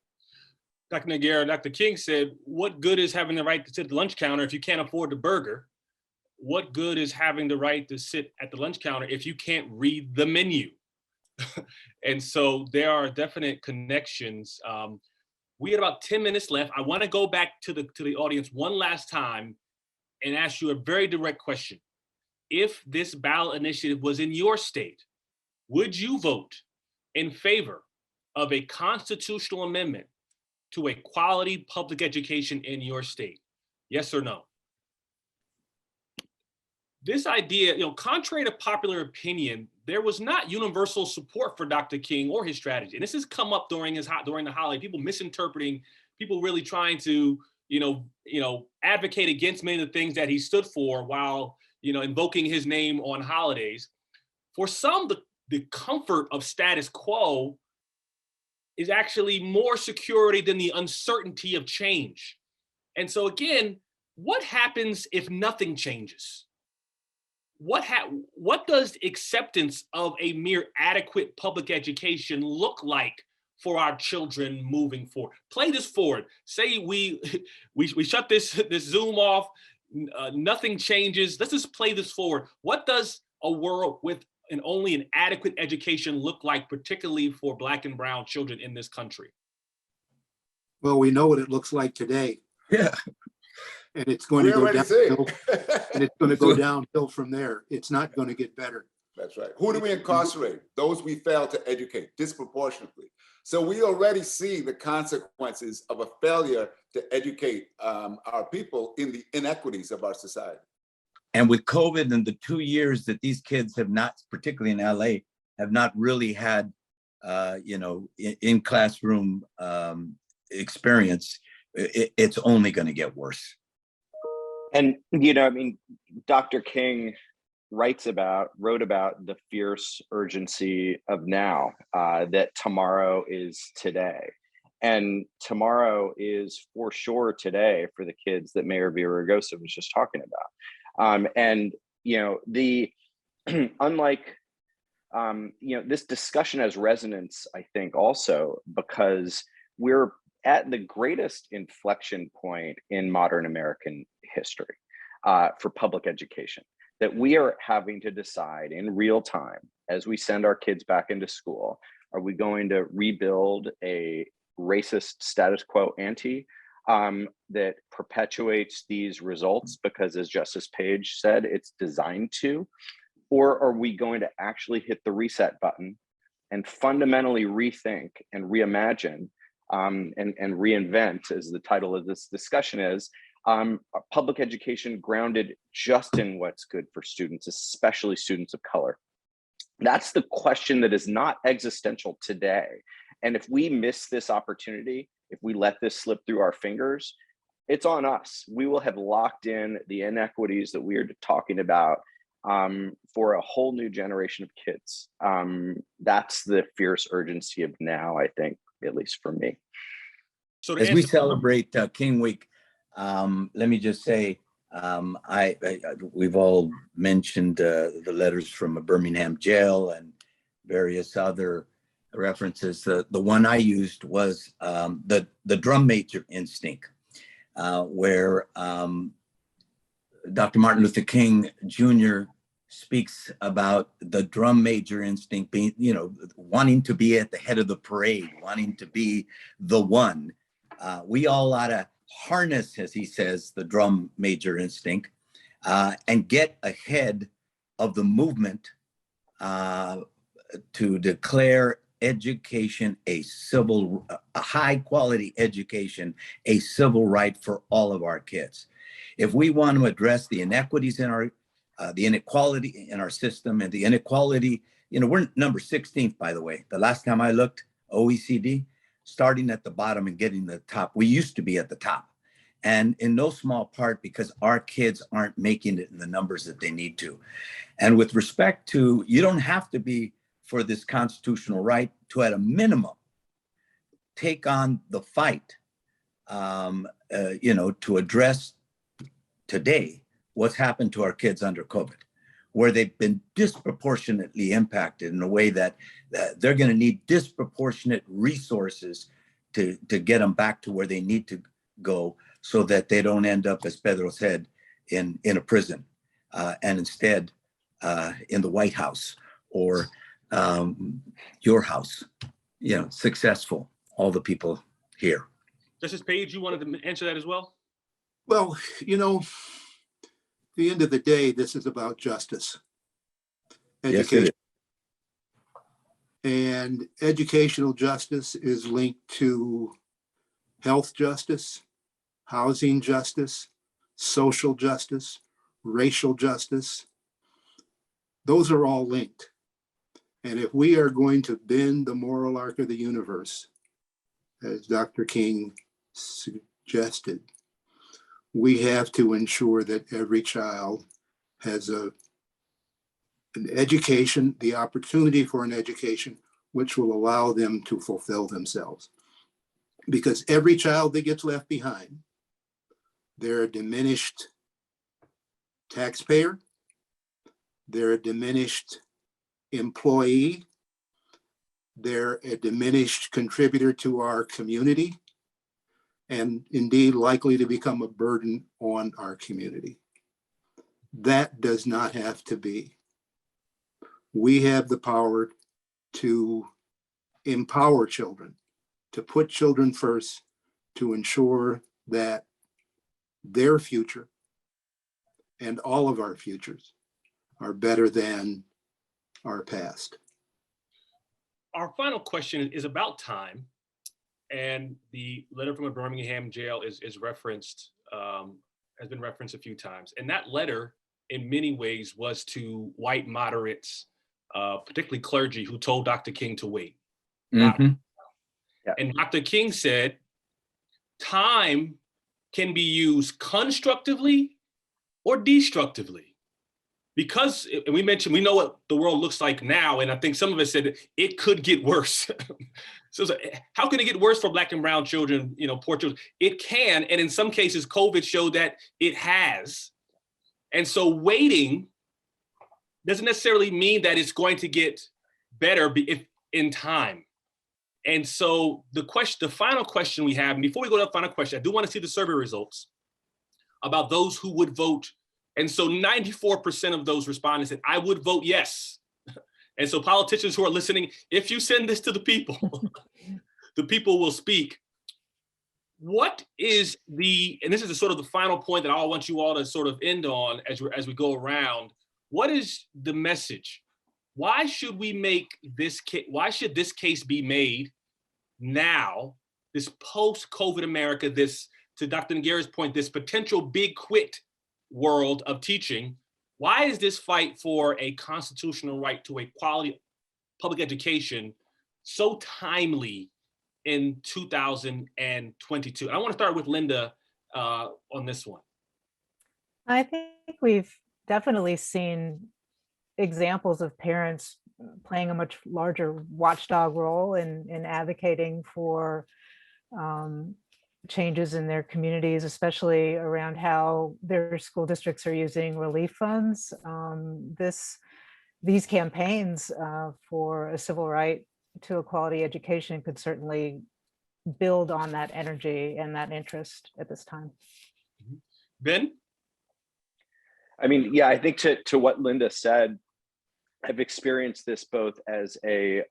Dr. Noguera, Dr. King said, what good is having the right to sit at the lunch counter if you can't afford the burger? What good is having the right to sit at the lunch counter if you can't read the menu? And so there are definite connections. We had about 10 minutes left. I want to go back to the audience one last time and ask you a very direct question. If this ballot initiative was in your state, would you vote in favor of a constitutional amendment to a quality public education in your state? Yes or no? this idea, contrary to popular opinion, there was not universal support for Dr. King or his strategy. And this has come up during the holiday, people misinterpreting, people really trying to, advocate against many of the things that he stood for while, invoking his name on holidays. For some, the comfort of status quo is actually more security than the uncertainty of change. And so again, what happens if nothing changes? What does acceptance of a mere adequate public education look like for our children moving forward? Play this forward. Say we shut this Zoom off, nothing changes. Let's just play this forward. What does a world with only an adequate education look like, particularly for Black and brown children in this country? Well, we know what it looks like today. Yeah. And it's going to go downhill, and it's going to go downhill from there. It's not going to get better. That's right. Who do we incarcerate? Those we fail to educate disproportionately. So we already see the consequences of a failure to educate our people in the inequities of our society. And with COVID and the 2 years that these kids have not, particularly in LA, have not really had, in classroom experience, it's only going to get worse. And, Dr. King wrote about the fierce urgency of now, that tomorrow is today. And tomorrow is for sure today for the kids that Mayor Villaraigosa was just talking about. Unlike, this discussion has resonance, I think, also because we're at the greatest inflection point in modern American history for public education, that we are having to decide in real time as we send our kids back into school, are we going to rebuild a racist status quo ante that perpetuates these results because, as Justice Page said, it's designed to, or are we going to actually hit the reset button and fundamentally rethink and reimagine and reinvent, as the title of this discussion is, public education grounded just in what's good for students, especially students of color? That's the question that is not existential today. And if we miss this opportunity, if we let this slip through our fingers, it's on us. We will have locked in the inequities that we are talking about for a whole new generation of kids. That's the fierce urgency of now, I think, at least for me. So as we celebrate King Week, let me just say, we've all mentioned the letters from a Birmingham jail and various other references. The one I used was the drum major instinct, where Dr. Martin Luther King Jr. speaks about the drum major instinct being, wanting to be at the head of the parade, wanting to be the one. We all ought to harness, as he says, the drum major instinct and get ahead of the movement to declare education a high quality education, a civil right for all of our kids. If we want to address the inequities in our, the inequality in our system and the inequality, we're number 16th, by the way. The last time I looked, OECD, starting at the bottom and getting to the top. We used to be at the top. And in no small part because our kids aren't making it in the numbers that they need to. And with respect to, you don't have to be for this constitutional right to, at a minimum, take on the fight, to address today what's happened to our kids under COVID, where they've been disproportionately impacted in a way that they're going to need disproportionate resources to get them back to where they need to go, so that they don't end up, as Pedro said, in a prison, and instead in the White House or your house, successful, all the people here. Justice Page, you wanted to answer that as well? Well, at the end of the day, this is about justice. Education. Yes, it is. And educational justice is linked to health justice, housing justice, social justice, racial justice, those are all linked. And if we are going to bend the moral arc of the universe, as Dr. King suggested, we have to ensure that every child has an education, the opportunity for an education, which will allow them to fulfill themselves. Because every child that gets left behind, they're a diminished taxpayer, they're a diminished employee, they're a diminished contributor to our community, and indeed likely to become a burden on our community. That does not have to be. We have the power to empower children, to put children first, to ensure that their future and all of our futures are better than our past. Our final question is about time. And the letter from a Birmingham jail is referenced, has been referenced a few times. And that letter, in many ways, was to white moderates, particularly clergy, who told Dr. King to wait. Mhm. And Dr. King said, time can be used constructively or destructively. Because, and we mentioned, we know what the world looks like now, and I think some of us said it could get worse. So it's like, how can it get worse for Black and brown children, poor children? It can, and in some cases, COVID showed that it has. And so waiting doesn't necessarily mean that it's going to get better if in time. And so the final question we have, and before we go to the final question, I do want to see the survey results about those who would vote. And so 94% of those respondents said, I would vote yes. And so politicians who are listening, if you send this to the people, the people will speak. What is and this is sort of the final point that I want you all to sort of end on as we go around. What is the message? Why should why should this case be made now, this post-COVID America, to Dr. Noguera's point, this potential big quit world of teaching? Why is this fight for a constitutional right to a quality public education so timely in 2022? I want to start with Linda on this one. I think we've definitely seen examples of parents playing a much larger watchdog role in advocating for changes in their communities, especially around how their school districts are using relief funds. These campaigns for a civil right to a quality education could certainly build on that energy and that interest at this time. Ben? I mean, yeah, I think to what Linda said, I've experienced this both as a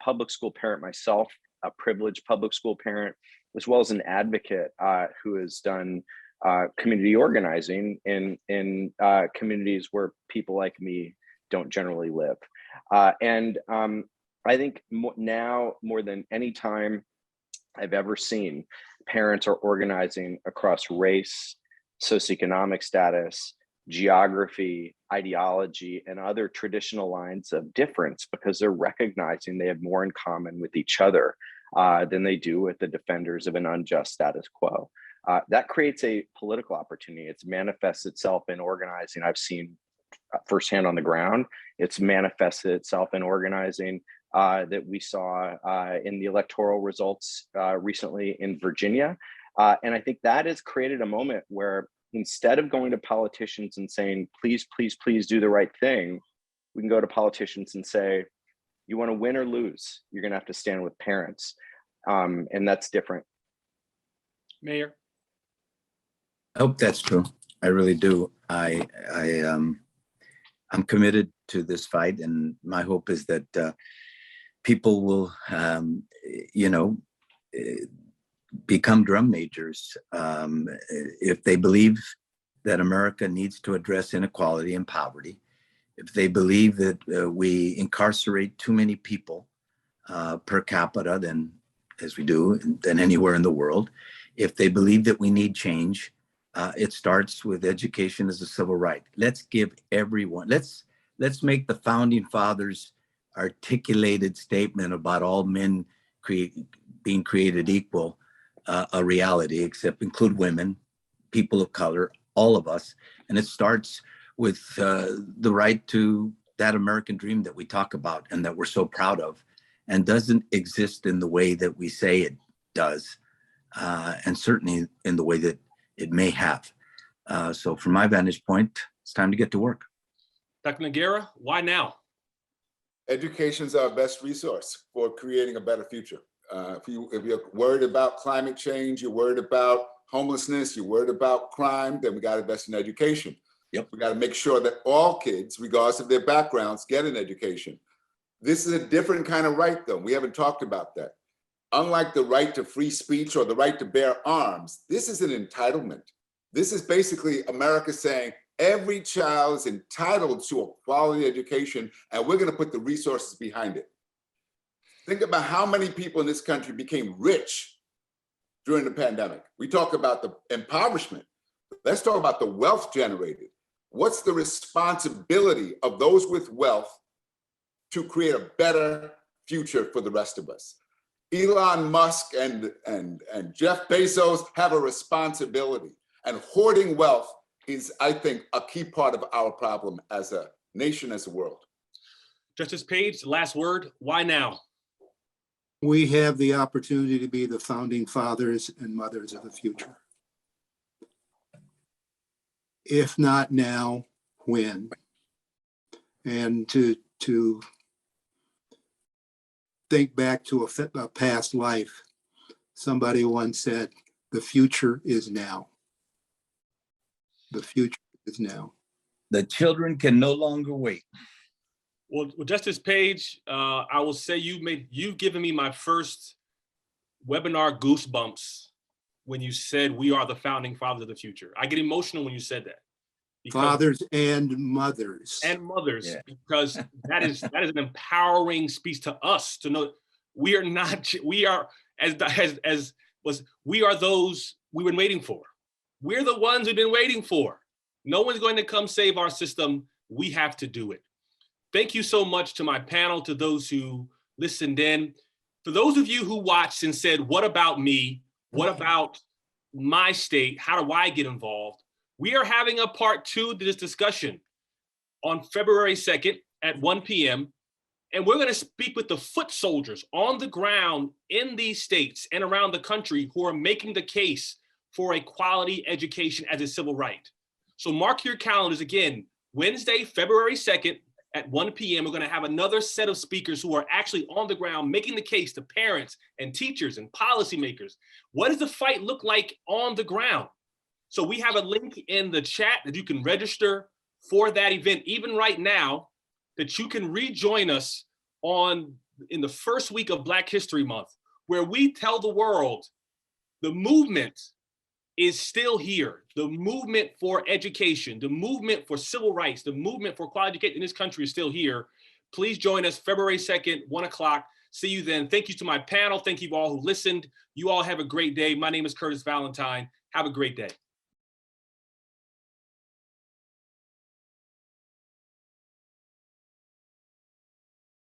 public school parent myself, a privileged public school parent, as well as an advocate who has done community organizing in communities where people like me don't generally live. And I think now more than any time I've ever seen, parents are organizing across race, socioeconomic status, geography, ideology, and other traditional lines of difference, because they're recognizing they have more in common with each other than they do with the defenders of an unjust status quo. That creates a political opportunity. It manifests itself in organizing. I've seen firsthand on the ground. It's manifested itself in organizing that we saw in the electoral results recently in Virginia. And I think that has created a moment where instead of going to politicians and saying, please, please, please do the right thing, we can go to politicians and say, you want to win or lose, you're going to have to stand with parents. And that's different. Mayor? I hope that's true. I really do. I'm committed to this fight, and my hope is that people will, become drum majors if they believe that America needs to address inequality and poverty, if they believe that we incarcerate too many people per capita as we do than anywhere in the world, if they believe that we need change, it starts with education as a civil right. Let's give everyone, let's let's make the founding fathers' articulated statement about all men being created equal a reality, except include women, people of color, all of us. And it starts with the right to that American dream that we talk about and that we're so proud of, and doesn't exist in the way that we say it does, and certainly in the way that it may have. So from my vantage point, it's time to get to work. Dr. Noguera, why now? Education's our best resource for creating a better future. If you're worried about climate change, you're worried about homelessness, you're worried about crime, then we got to invest in education. Yep. We got to make sure that all kids, regardless of their backgrounds, get an education. This is a different kind of right, though. We haven't talked about that. Unlike the right to free speech or the right to bear arms, this is an entitlement. This is basically America saying every child is entitled to a quality education, and we're going to put the resources behind it. Think about how many people in this country became rich during the pandemic. We talk about the impoverishment. Let's talk about the wealth generated. What's the responsibility of those with wealth to create a better future for the rest of us? Elon Musk and Jeff Bezos have a responsibility, and hoarding wealth is, I think, a key part of our problem as a nation, as a world. Justice Page, last word, why now? We have the opportunity to be the founding fathers and mothers of the future. If not now, when? And to think back to a past life, somebody once said, the future is now. The future is now. The children can no longer wait. Well, Justice Page, I will say you've given me my first webinar goosebumps when you said we are the founding fathers of the future. I get emotional when you said that. Fathers and mothers. And mothers, Yeah. because that is an empowering speech to us to know we are not, we are we are those we've been waiting for. We're the ones we've been waiting for. No one's going to come save our system. We have to do it. Thank you so much to my panel, to those who listened in. For those of you who watched and said, what about me? What about my state? How do I get involved? We are having a part 2 to this discussion on February 2nd at 1 p.m. And we're going to speak with the foot soldiers on the ground in these states and around the country who are making the case for a quality education as a civil right. So mark your calendars again, Wednesday, February 2nd at 1 p.m. We're going to have another set of speakers who are actually on the ground making the case to parents and teachers and policymakers. What does the fight look like on the ground? So we have a link in the chat that you can register for that event, even right now, that you can rejoin us in the first week of Black History Month, where we tell the world the movement is still here. The movement for education, the movement for civil rights, the movement for quality education in this country is still here. Please join us February 2nd, 1 o'clock. See you then. Thank you to my panel. Thank you all who listened. You all have a great day. My name is Curtis Valentine. Have a great day.